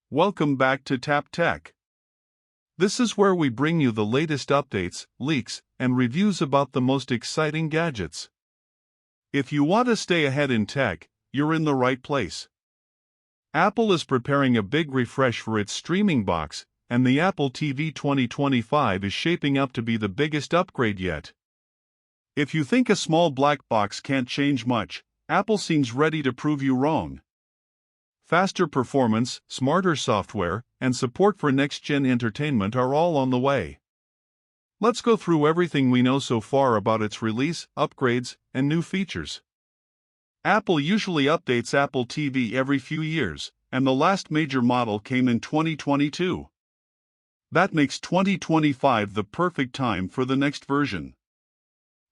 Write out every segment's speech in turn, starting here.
Welcome back to Tap Tech. This is where we bring you the latest updates, leaks, and reviews about the most exciting gadgets. If you want to stay ahead in tech, you're in the right place. Apple is preparing a big refresh for its streaming box, and the Apple TV 2025 is shaping up to be the biggest upgrade yet. If you think a small black box can't change much, Apple seems ready to prove you wrong. Faster performance, smarter software, and support for next-gen entertainment are all on the way. Let's go through everything we know so far about its release, upgrades, and new features. Apple usually updates Apple TV every few years, and the last major model came in 2022. That makes 2025 the perfect time for the next version.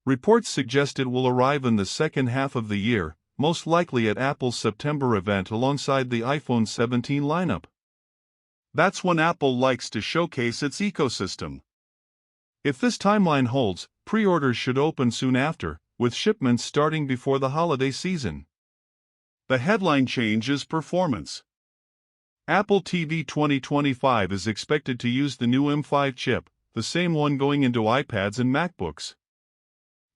Reports suggest it will arrive in the second half of the year, most likely at Apple's September event alongside the iPhone 17 lineup. That's when Apple likes to showcase its ecosystem. If this timeline holds, pre-orders should open soon after, with shipments starting before the holiday season. The headline change is performance. Apple TV 2025 is expected to use the new M5 chip, the same one going into iPads and MacBooks.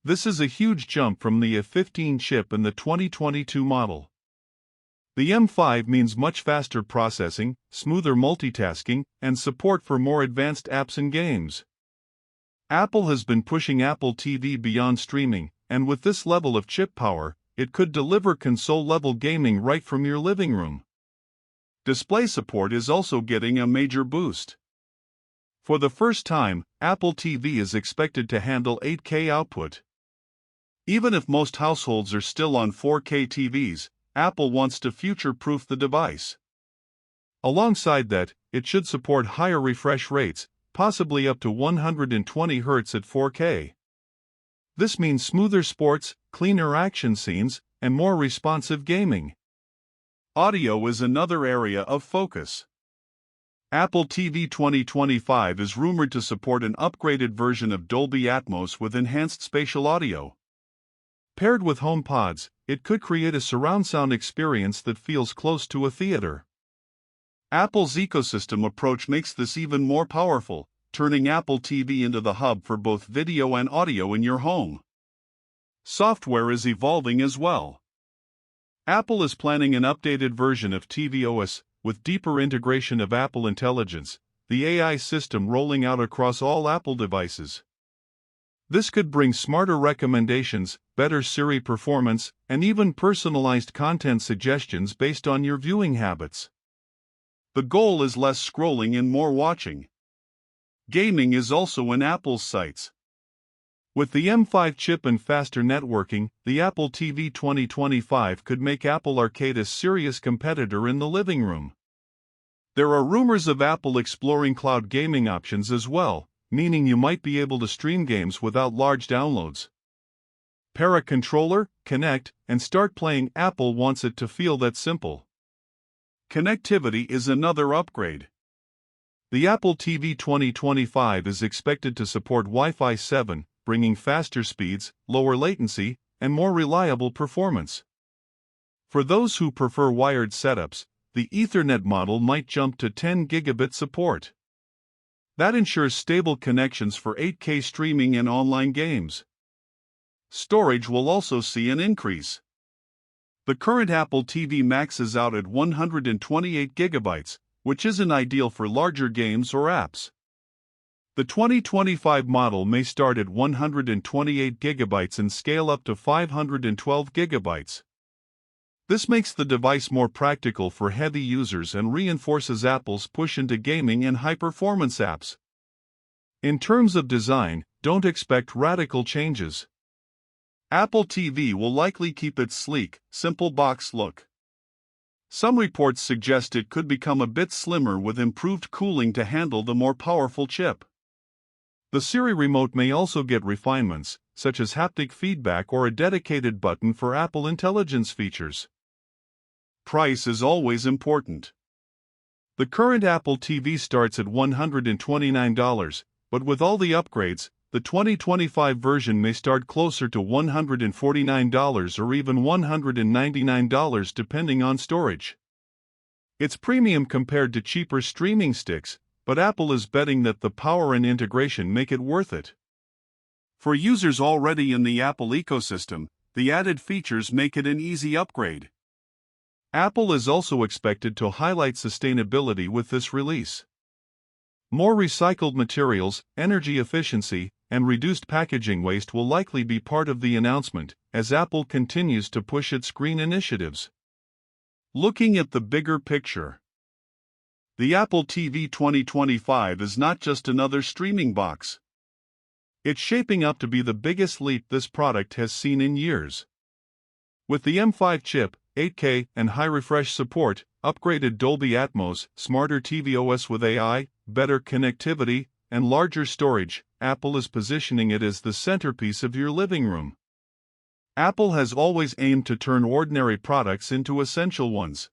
This is a huge jump from the A15 chip in the 2022 model. The M5 means much faster processing, smoother multitasking, and support for more advanced apps and games. Apple has been pushing Apple TV beyond streaming, and with this level of chip power, it could deliver console-level gaming right from your living room. Display support is also getting a major boost. For the first time, Apple TV is expected to handle 8K output. Even if most households are still on 4K TVs, Apple wants to future-proof the device. Alongside that, it should support higher refresh rates, possibly up to 120 Hz at 4K. This means smoother sports, cleaner action scenes, and more responsive gaming. Audio is another area of focus. Apple TV 2025 is rumored to support an upgraded version of Dolby Atmos with enhanced spatial audio. Paired with HomePods, it could create a surround sound experience that feels close to a theater. Apple's ecosystem approach makes this even more powerful, turning Apple TV into the hub for both video and audio in your home. Software is evolving as well. Apple is planning an updated version of tvOS, with deeper integration of Apple Intelligence, the AI system rolling out across all Apple devices. This could bring smarter recommendations, better Siri performance, and even personalized content suggestions based on your viewing habits. The goal is less scrolling and more watching. Gaming is also in Apple's sights. With the M5 chip and faster networking, the Apple TV 2025 could make Apple Arcade a serious competitor in the living room. There are rumors of Apple exploring cloud gaming options as well, meaning you might be able to stream games without large downloads. Pair a controller, connect, and start playing. Apple wants it to feel that simple. Connectivity is another upgrade. The Apple TV 2025 is expected to support Wi-Fi 7, bringing faster speeds, lower latency, and more reliable performance. For those who prefer wired setups, the Ethernet model might jump to 10 gigabit support. That ensures stable connections for 8K streaming and online games. Storage will also see an increase. The current Apple TV Max is out at 128 gigabytes, which isn't ideal for larger games or apps. The 2025 model may start at 128 gigabytes and scale up to 512 gigabytes. This makes the device more practical for heavy users and reinforces Apple's push into gaming and high-performance apps. In terms of design, don't expect radical changes. Apple TV will likely keep its sleek, simple box look. Some reports suggest it could become a bit slimmer with improved cooling to handle the more powerful chip. The Siri remote may also get refinements, such as haptic feedback or a dedicated button for Apple Intelligence features. Price is always important. The current Apple TV starts at $129, but with all the upgrades, the 2025 version may start closer to $149 or even $199 depending on storage. It's premium compared to cheaper streaming sticks, but Apple is betting that the power and integration make it worth it. For users already in the Apple ecosystem, the added features make it an easy upgrade. Apple is also expected to highlight sustainability with this release. More recycled materials, energy efficiency, and reduced packaging waste will likely be part of the announcement, as Apple continues to push its green initiatives. Looking at the bigger picture, the Apple TV 2025 is not just another streaming box. It's shaping up to be the biggest leap this product has seen in years. With the M5 chip, 8K and high refresh support, upgraded Dolby Atmos, smarter tvOS with AI, better connectivity, and larger storage, Apple is positioning it as the centerpiece of your living room. Apple has always aimed to turn ordinary products into essential ones.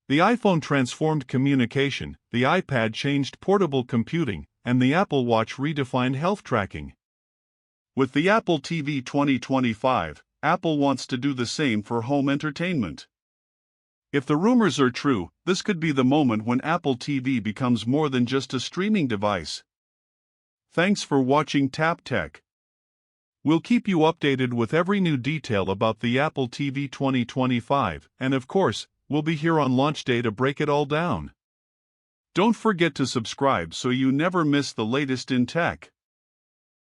The iPhone transformed communication, the iPad changed portable computing, and the Apple Watch redefined health tracking. With the Apple TV 2025, Apple wants to do the same for home entertainment. If the rumors are true, this could be the moment when Apple TV becomes more than just a streaming device. Thanks for watching Tap Tech. We'll keep you updated with every new detail about the Apple TV 2025, and of course, we'll be here on launch day to break it all down. Don't forget to subscribe so you never miss the latest in tech.